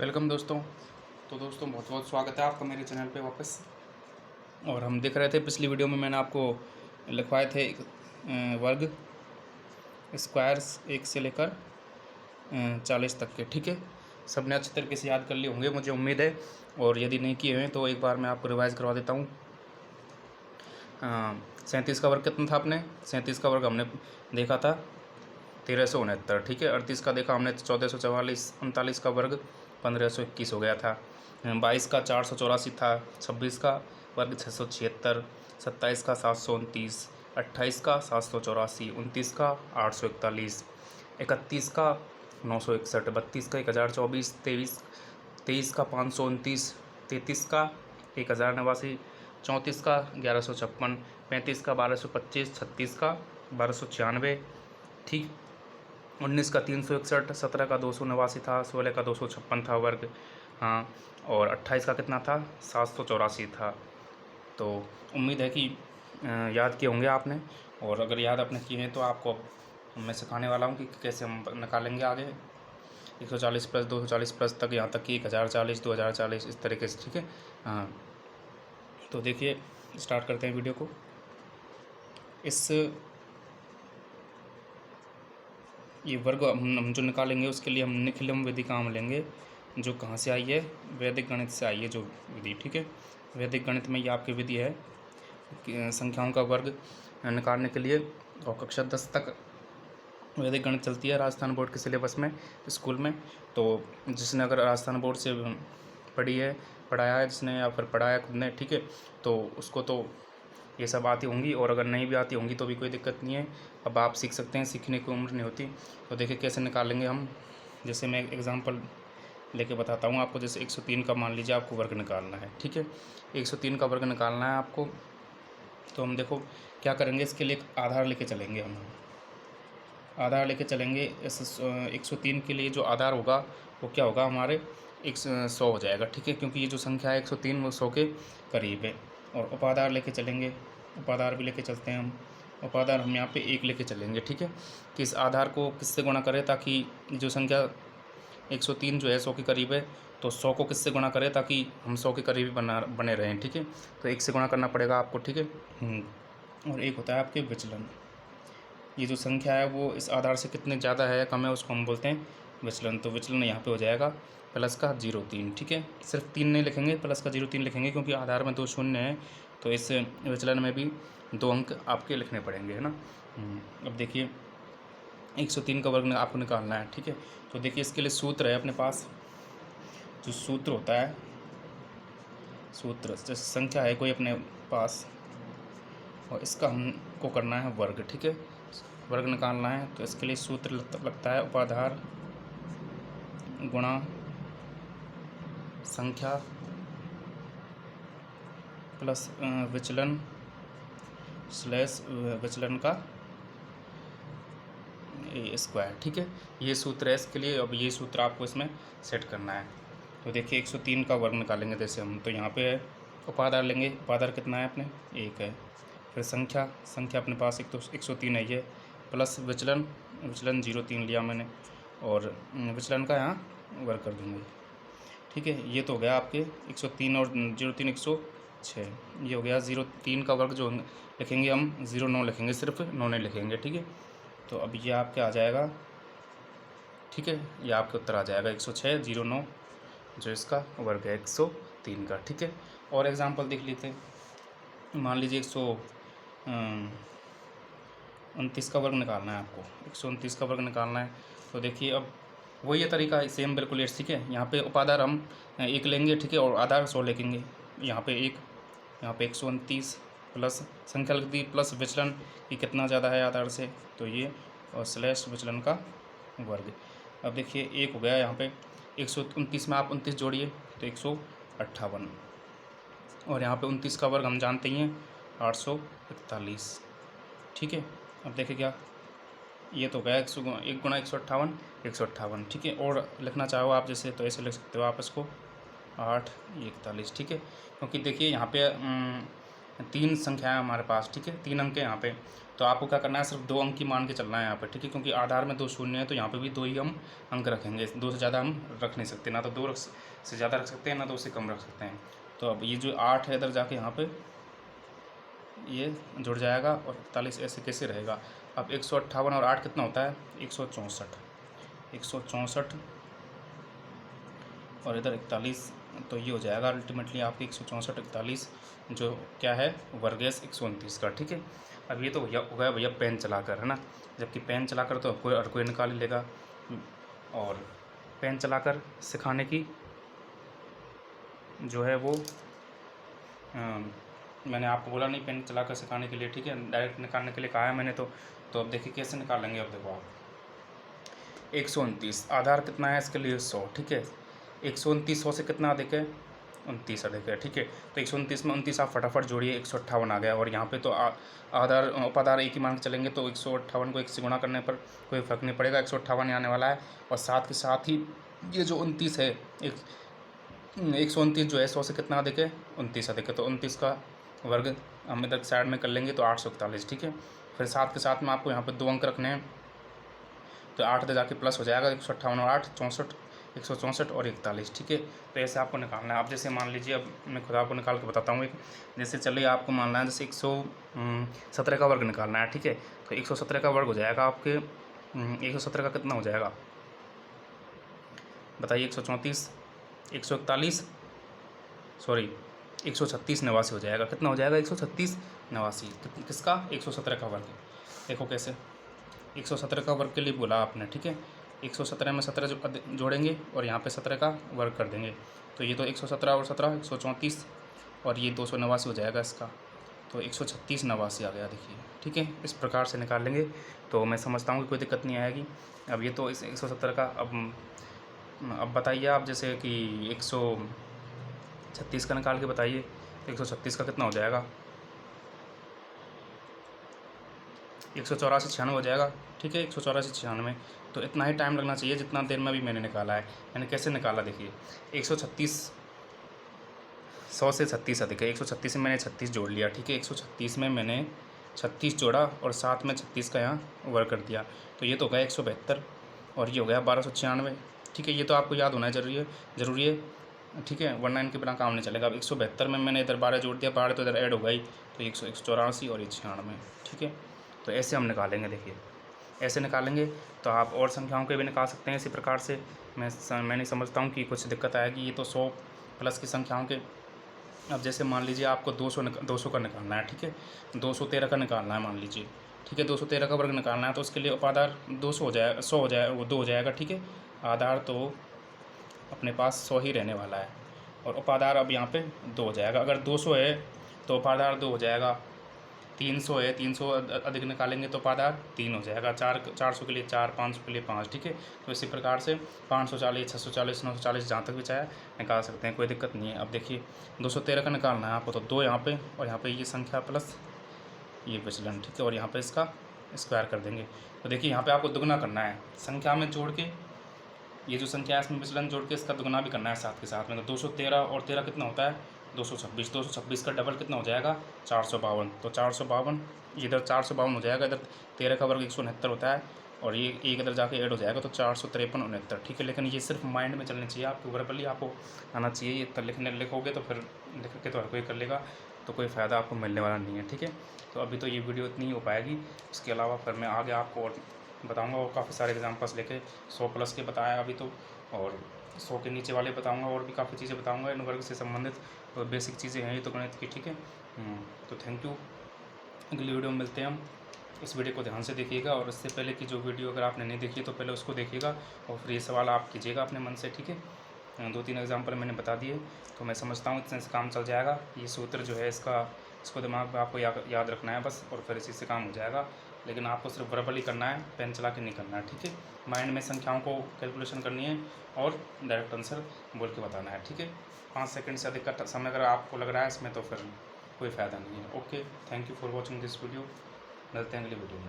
Welcome दोस्तों। तो दोस्तों बहुत बहुत स्वागत है आपका मेरे चैनल पे वापस। और हम देख रहे थे पिछली वीडियो में मैंने आपको लिखवाए थे वर्ग स्क्वायर्स 1 से लेकर 40 तक के। ठीक है, सबने अच्छे तरीके से याद कर लिए होंगे मुझे उम्मीद है। और यदि नहीं किए हैं तो एक बार मैं आपको रिवाइज़ करवा देता हूँ। 37 का वर्ग कितना था आपने? 37 का वर्ग हमने देखा था 1369। ठीक है, 38 का देखा हमने 1444। 39 का वर्ग 1521 हो गया था। 22 का 484 था। 26 का वर्ग 676। 27 का 729। 28 का 784। 29 का 841। 31 का 961। 32 का 1024। 23 का 529। 33 का 1089। 34 का 1156। 35 का 1225। 36 का 1296। ठीक। 19 का 361। 17 का 289 था। 16 का 256 था वर्ग। हाँ, और 28 का कितना था? 784 था। तो उम्मीद है कि याद किए होंगे आपने। और अगर याद आपने किए हैं तो आपको मैं सिखाने वाला हूँ कि कैसे हम निकालेंगे आगे 140 प्लस 240 प्लस तक, यहाँ तक कि 1040 2040 इस तरीके से। ठीक है, हाँ। तो देखिए, स्टार्ट करते हैं वीडियो को। इस ये वर्ग हम जो निकालेंगे उसके लिए हम निखिलम विधि काम लेंगे, जो कहाँ से आई है? वैदिक गणित से आई है जो विधि। ठीक है, वैदिक गणित में ये आपकी विधि है कि संख्याओं का वर्ग निकालने के लिए। और कक्षा 10 तक वैदिक गणित चलती है राजस्थान बोर्ड के सिलेबस में, स्कूल में। तो जिसने अगर राजस्थान बोर्ड से पढ़ी है, पढ़ाया है जिसने, या फिर पढ़ाया खुद ने, ठीक है, तो उसको तो ये सब आती होंगी। और अगर नहीं भी आती होंगी तो भी कोई दिक्कत नहीं है, अब आप सीख सकते हैं, सीखने की उम्र नहीं होती। तो देखिए कैसे निकालेंगे हम। जैसे मैं एक एग्ज़ाम्पल लेके बताता हूँ आपको। जैसे 103 का मान लीजिए आपको वर्ग निकालना है। ठीक है, 103 का वर्ग निकालना है आपको। तो हम देखो क्या करेंगे, इसके लिए एक आधार लेके चलेंगे। हम आधार लेके चलेंगे। इस 103 के लिए जो आधार होगा वो क्या होगा हमारे 100 हो जाएगा। ठीक है, क्योंकि ये जो संख्या है 103 वो 100 के करीब है। और उपाधार लेके चलेंगे, उपाधार भी लेके चलते हैं हम। उपाधार हम यहाँ पे 1 लेके चलेंगे। ठीक है, कि इस आधार को किससे गुणा करें ताकि जो संख्या 103 जो है 100 के करीब है, तो 100 को किससे गुणा करें ताकि हम 100 के करीब बने रहें। ठीक है, तो 1 से गुणा करना पड़ेगा आपको। ठीक है, और एक होता है आपके विचलन। ये जो संख्या है वो इस आधार से कितने ज़्यादा है या कम है उसको हम बोलते हैं विचलन। तो विचलन यहाँ पे हो जाएगा प्लस का 0.3। ठीक है, सिर्फ 3 नहीं लिखेंगे, प्लस का 0.3 लिखेंगे, क्योंकि आधार में 2 शून्य हैं। तो इस विचलन में भी 2 अंक आपके लिखने पड़ेंगे, है ना। अब देखिए 103 का वर्ग आपको निकालना है। ठीक है, तो देखिए इसके लिए सूत्र है अपने पास। जो सूत्र होता है, सूत्र जैसे संख्या है कोई अपने पास, और इसका हमको करना है वर्ग। ठीक है, वर्ग निकालना है तो इसके लिए सूत्र लगता है उपाधार गुणा संख्या प्लस विचलन स्लैश विचलन का स्क्वायर। ठीक है, ये सूत्र है इसके लिए। अब ये सूत्र आपको इसमें सेट करना है। तो देखिए 103 का वर्ग निकालेंगे जैसे हम, तो यहाँ पे है उपाधार लेंगे। उपाधार कितना है अपने? 1 है। फिर संख्या, संख्या अपने पास एक तो 103 है ये, प्लस विचलन, विचलन 0.3 लिया मैंने, और विचलन का यहाँ वर्ग कर दूँगा। ठीक है, ये तो हो गया आपके 103 और 0.3 106। ये हो गया 0.3 का वर्ग। जो लिखेंगे हम 0.9 लिखेंगे, सिर्फ 9 नहीं लिखेंगे। ठीक है, तो अब ये आपके आ जाएगा। ठीक है, ये आपके उत्तर आ जाएगा 106.09, जो इसका वर्ग है 103 का। ठीक है, और एग्जांपल देख लेते हैं। मान लीजिए 129 का वर्ग निकालना है आपको। 129 का वर्ग निकालना है तो देखिए अब वही तरीका सेम बिल्कुल। ठीक है, यहाँ पे उपाधार हम 1 लेंगे। ठीक है, और आधार 100 लेंगे। यहाँ पे 1, यहाँ पे 129 प्लस संख्या लिख दी, प्लस विचलन कि कितना ज़्यादा है आधार से, तो ये, और स्लैश विचलन का वर्ग। अब देखिए 1 हो गया यहाँ पे। 129 में आप 29 जोड़िए तो 158, और यहाँ पे 29 का वर्ग हम जानते ही हैं 841। ठीक है, अब देखिए क्या, ये तो गया 1 गुणा 158, 158। ठीक है, और लिखना चाहो आप जैसे तो ऐसे लिख सकते हो आप इसको 8 41। ठीक है, क्योंकि देखिए यहाँ पे 3 संख्या है हमारे पास, ठीक है, 3 अंक है यहाँ पे। तो आपको क्या करना है, सिर्फ 2 अंक की मान के चलना है यहाँ पे, ठीक है, क्योंकि आधार में 2 शून्य है तो यहाँ पे भी 2 ही हम अंक रखेंगे, 2 से ज़्यादा हम रख नहीं सकते, ना तो 2 से ज़्यादा रख सकते हैं, ना 2 से कम रख सकते हैं। तो अब ये जो 8 है इधर जाके यहाँ पे ये जुड़ जाएगा और 41 ऐसे कैसे रहेगा। अब 158 और 8 कितना होता है, 164, 164 और इधर 41, तो ये हो जाएगा अल्टीमेटली आपके 164 41 जो क्या है वर्गेस 129 का, ठीक है। अब ये तो भैया हो गया भैया पेन चलाकर, है ना, जबकि पेन चलाकर तो कोई हर कोई निकाल ही लेगा, और पेन चलाकर सिखाने की जो है वो मैंने आपको बोला नहीं पेन चलाकर सिखाने के लिए, ठीक है, डायरेक्ट निकालने के लिए कहा है मैंने। तो अब देखिए कैसे निकालेंगे। अब देखो आप 129 आधार कितना है इसके लिए 100, ठीक है, 129 100 से कितना अधिक है, 29 अधिक है, ठीक है। तो 129 में 29 आप फटाफट जोड़िए, 158 आ गया। और यहाँ पे तो आधार उपाधार एक ही मान के चलेंगे तो 158 को 1 से गुणा करने पर कोई फर्क नहीं पड़ेगा, 158 ही आने वाला है। और साथ के साथ ही ये जो 29 है 129 जो है 100 से कितना अधिक है, 29 अधिक है, तो 29 का वर्ग हम इधर साइड में कर लेंगे तो 841, ठीक है। फिर साथ के साथ में आपको यहाँ पे 2 अंक रखने हैं, तो 8 इधर जाके प्लस हो जाएगा, 158 और 8 64, 164 और 41, ठीक है। तो ऐसे आपको निकालना है। अब जैसे मान लीजिए, अब मैं खुद आपको निकाल के बताता हूँ एक, जैसे चलिए आपको मानना है जैसे 117 का वर्ग निकालना है, ठीक है। तो 117 का वर्ग हो जाएगा आपके 117 का कितना हो जाएगा बताइए, 134 141 सॉरी 136 89 हो जाएगा। कितना हो जाएगा 136 89, किसका 117 का वर्ग। देखो कैसे 117 का वर्ग के लिए बोला आपने, ठीक है, 117 में 17 जोड़ेंगे और यहाँ पे 17 का वर्ग कर देंगे, तो ये तो 117 और 17 134 और ये 289 हो जाएगा इसका, तो 136 89 आ गया, देखिए, ठीक है। इस प्रकार से निकाल लेंगे तो मैं समझता हूँ कि कोई दिक्कत नहीं आएगी। अब ये तो इस 117 का अब बताइए आप, जैसे कि 136 का निकाल के बताइए, 136 का कितना हो जाएगा, 184 96 हो जाएगा, ठीक है, 184 96। तो इतना ही टाइम लगना चाहिए जितना देर में भी मैंने निकाला है। मैंने कैसे निकाला देखिए, 136 100 से 36 अधिक है, 136 में मैंने 36 जोड़ लिया, ठीक है, 136 में मैंने 36 जोड़ा और साथ में 36 का यहाँ वर्ग कर दिया, तो ये तो हो गया 172 और ये हो गया 1296, ठीक है। ये तो आपको याद होना ज़रूरी है, ठीक है, वरना इनके बिना काम नहीं चलेगा। अब 172 में मैंने इधर 12 जोड़ दिया, 12 तो इधर ऐड हो गई, तो 184 और 96, ठीक है। तो ऐसे हम निकालेंगे, देखिए ऐसे निकालेंगे। तो आप और संख्याओं के भी निकाल सकते हैं इसी प्रकार से। मैं नहीं समझता हूँ कि कुछ दिक्कत आएगी। ये तो 100 प्लस की संख्याओं के। अब जैसे मान लीजिए आपको 200 का निकालना है, ठीक है, 213 का निकालना है मान लीजिए, ठीक है, 213 का वर्ग निकालना है, तो उसके लिए उपाधार 200 हो जाएगा, 100 हो जाएगा, वो 2 हो जाएगा, ठीक है। आधार तो अपने पास 100 ही रहने वाला है और उपाधार अब यहाँ पे 2 हो जाएगा। अगर 200 है तो उपाधार 2 हो जाएगा, 300 है 300 अधिक निकालेंगे तो उपाधार 3 हो जाएगा, 400 के लिए 4, 500 के लिए 5, ठीक है। तो इसी प्रकार से 540 640 940 जहाँ तक भी चाहे निकाल सकते हैं, कोई दिक्कत नहीं है। अब देखिए 213 का निकालना है आपको, तो 2 यहाँ पे और यहाँ पे ये संख्या प्लस ये विचलन, ठीक है, और यहाँ पे इसका स्क्वायर कर देंगे। तो देखिए यहाँ पे आपको दुगना करना है, संख्या में जोड़ के ये जो संख्या है इसमें विचलन जोड़ के इसका दुगना भी करना है साथ के साथ में। तो 213 और 13 कितना होता है 226, 226 का डबल कितना हो जाएगा 452, तो 452 इधर 452 हो जाएगा, इधर 13 का वर्ग 169 होता है और ये एक इधर जाके ऐड हो जाएगा, तो 453 69, ठीक है। लेकिन ये सिर्फ माइंड में चलनी चाहिए आपको, वर्बली आपको आना चाहिए। ये लिखोगे तो फिर लिख के तो हर कोई कर लेगा, तो कोई फ़ायदा आपको मिलने वाला नहीं है, ठीक है। तो अभी तो ये वीडियो इतनी ही हो पाएगी, इसके अलावा फिर मैं आगे आपको और बताऊँगा और काफ़ी सारे एग्जाम्पल्स लेके 100 प्लस के बताया अभी तो, और 100 के नीचे वाले बताऊँगा, और भी काफ़ी चीज़ें बताऊँगा इन वर्ग से संबंधित, और बेसिक चीज़ें हैं ये तो गणित की, ठीक है। तो थैंक यू, अगली वीडियो में मिलते हैं हम। इस वीडियो को ध्यान से देखिएगा, और इससे पहले की जो वीडियो अगर आपने नहीं देखी तो पहले उसको देखिएगा और फिर ये सवाल आप कीजिएगा अपने मन से, ठीक है। 2-3 एग्जाम्पल मैंने बता दिए, तो मैं समझता हूँ इतने से काम चल जाएगा। ये सूत्र जो है इसको दिमाग में आपको याद रखना है बस, और फिर इसी से काम हो जाएगा। लेकिन आपको सिर्फ वर्बली करना है, पेन चला के नहीं करना है, ठीक है। माइंड में संख्याओं को कैलकुलेशन करनी है और डायरेक्ट आंसर बोल के बताना है, ठीक है। 5 सेकंड से अधिक का समय अगर आपको लग रहा है इसमें तो फिर कोई फ़ायदा नहीं है। Okay, thank you for watching this video, मिलते हैं अगली वीडियो में।